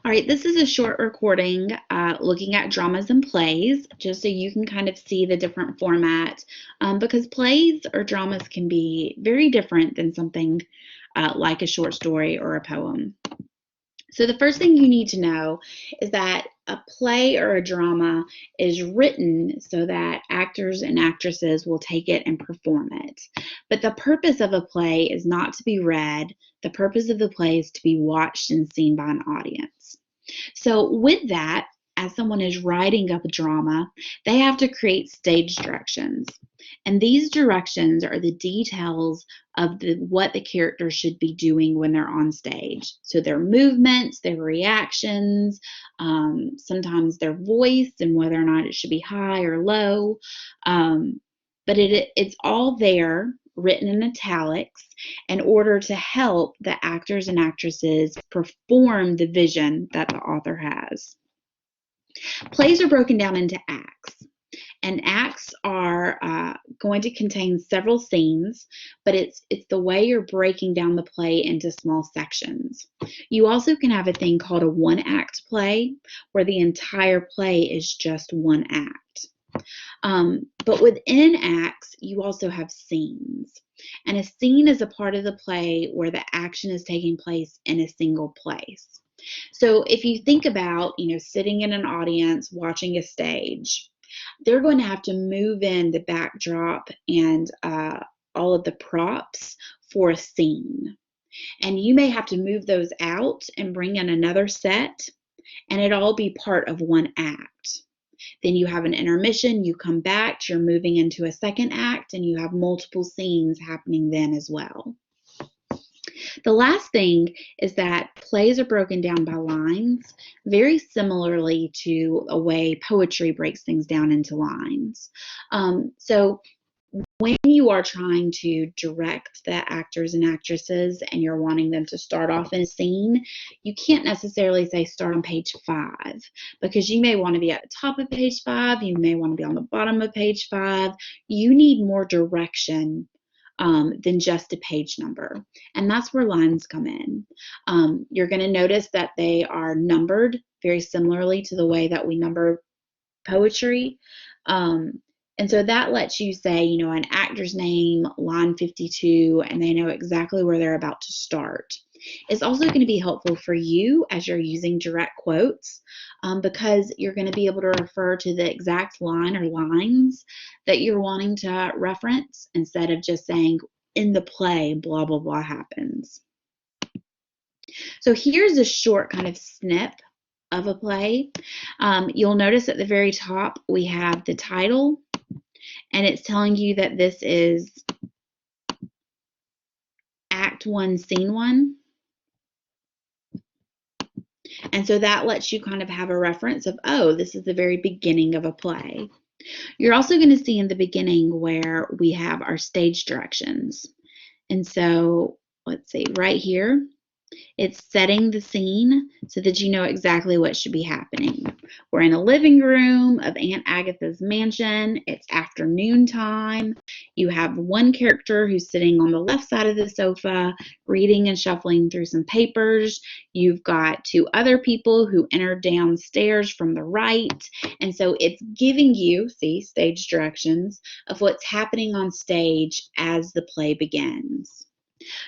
All right, this is a short recording looking at dramas and plays, just so you can kind of see the different format, because plays or dramas can be very different than something like a short story or a poem. So the first thing you need to know is that a play or a drama is written so that actors and actresses will take it and perform it. But the purpose of a play is not to be read. The purpose of the play is to be watched and seen by an audience. So with that, as someone is writing up a drama, they have to create stage directions. And these directions are the details of what the characters should be doing when they're on stage. So their movements, their reactions, sometimes their voice and whether or not it should be high or low. But it's all there, written in italics, in order to help the actors and actresses perform the vision that the author has. Plays are broken down into acts. And acts are going to contain several scenes, but it's the way you're breaking down the play into small sections. You also can have a thing called a one-act play, where the entire play is just one act. But within acts, you also have scenes. And a scene is a part of the play where the action is taking place in a single place. So if you think about, sitting in an audience watching a stage, they're going to have to move in the backdrop and all of the props for a scene. And you may have to move those out and bring in another set, and it all be part of one act. Then you have an intermission, you come back, you're moving into a second act, and you have multiple scenes happening then as well. The last thing is that plays are broken down by lines, very similarly to a way poetry breaks things down into lines. So when you are trying to direct the actors and actresses and you're wanting them to start off in a scene, you can't necessarily say start on page 5, because you may want to be at the top of page 5, you may want to be on the bottom of page 5. You need more direction than just a page number. And that's where lines come in. You're going to notice that they are numbered very similarly to the way that we number poetry. And so that lets you say, an actor's name, line 52, and they know exactly where they're about to start. It's also going to be helpful for you as you're using direct quotes, because you're going to be able to refer to the exact line or lines that you're wanting to reference instead of just saying, in the play, blah, blah, blah happens. So here's a short kind of snip of a play. You'll notice at the very top we have the title, and it's telling you that this is Act 1, Scene 1. And so that lets you kind of have a reference of, oh, this is the very beginning of a play. You're also going to see in the beginning where we have our stage directions. And so let's see, right here, it's setting the scene so that you know exactly what should be happening. We're in a living room of Aunt Agatha's mansion. It's afternoon time. You have one character who's sitting on the left side of the sofa reading and shuffling through some papers. You've got 2 other people who enter downstairs from the right. And so it's giving you, see, stage directions of what's happening on stage as the play begins.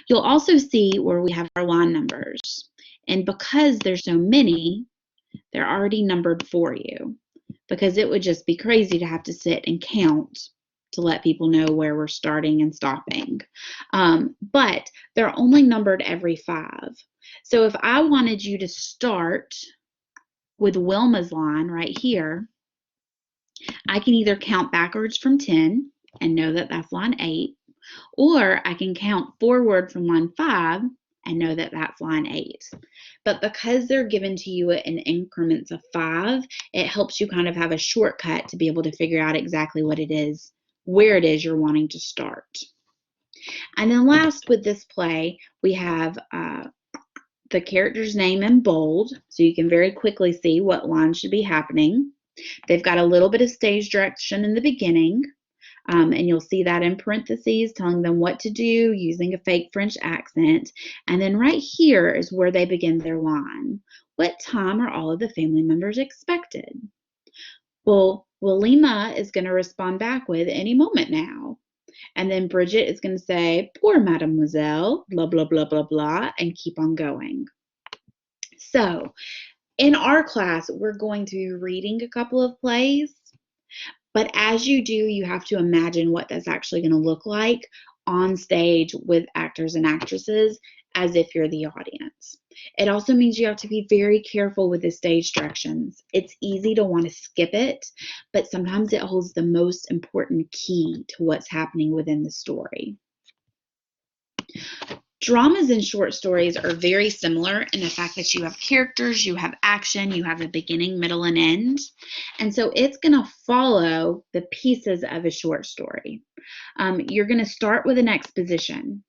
You'll also see where we have our line numbers. And because there's so many, they're already numbered for you, because it would just be crazy to have to sit and count to let people know where we're starting and stopping. But they're only numbered every 5. So if I wanted you to start with Wilma's line right here, I can either count backwards from 10 and know that that's line 8, or I can count forward from line 5 and know that that's line 8. But because they're given to you in increments of 5, it helps you kind of have a shortcut to be able to figure out exactly what it is, where it is you're wanting to start. And then last with this play, we have the character's name in bold, so you can very quickly see what line should be happening. They've got a little bit of stage direction in the beginning. And you'll see that in parentheses, telling them what to do using a fake French accent. And then right here is where they begin their line. What time are all of the family members expected? Well, Lima is going to respond back with any moment now. And then Bridget is going to say, poor mademoiselle, blah, blah, blah, blah, blah, and keep on going. So in our class, we're going to be reading a couple of plays, but as you do, you have to imagine what that's actually going to look like on stage with actors and actresses as if you're the audience. It also means you have to be very careful with the stage directions. It's easy to want to skip it, but sometimes it holds the most important key to what's happening within the story. Dramas and short stories are very similar in the fact that you have characters, you have action, you have a beginning, middle, and end. And so it's going to follow the pieces of a short story. You're going to start with an exposition,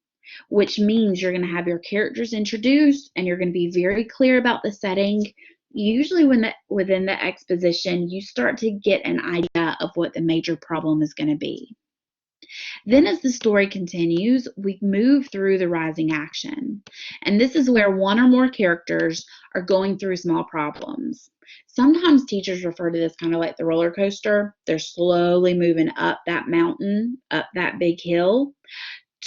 which means you're going to have your characters introduced and you're going to be very clear about the setting. Usually within the exposition, you start to get an idea of what the major problem is going to be. Then as the story continues, we move through the rising action. And this is where one or more characters are going through small problems. Sometimes teachers refer to this kind of like the roller coaster. They're slowly moving up that mountain, up that big hill,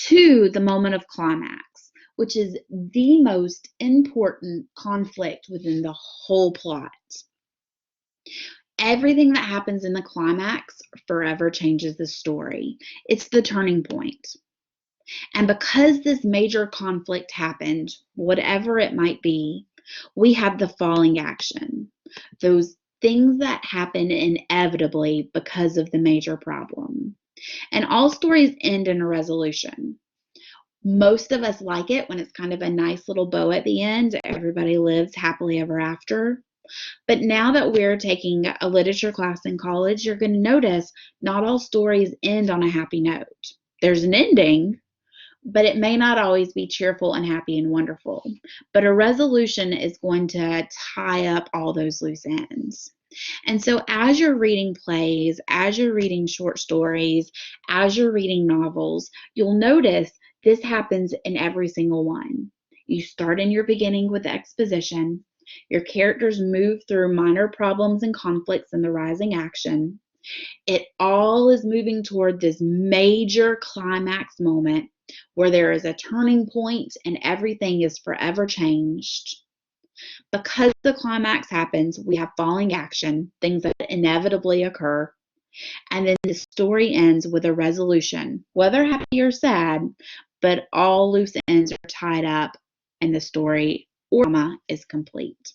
to the moment of climax, which is the most important conflict within the whole plot. Everything that happens in the climax forever changes the story. It's the turning point. And because this major conflict happened, whatever it might be, we have the falling action. Those things that happen inevitably because of the major problem. And all stories end in a resolution. Most of us like it when it's kind of a nice little bow at the end. Everybody lives happily ever after. But now that we're taking a literature class in college, you're going to notice not all stories end on a happy note. There's an ending, but it may not always be cheerful and happy and wonderful. But a resolution is going to tie up all those loose ends. And so as you're reading plays, as you're reading short stories, as you're reading novels, you'll notice this happens in every single one. You start in your beginning with exposition. Your characters move through minor problems and conflicts in the rising action. It all is moving toward this major climax moment where there is a turning point and everything is forever changed. Because the climax happens, we have falling action, things that inevitably occur, and then the story ends with a resolution, whether happy or sad, but all loose ends are tied up and the story or drama is complete.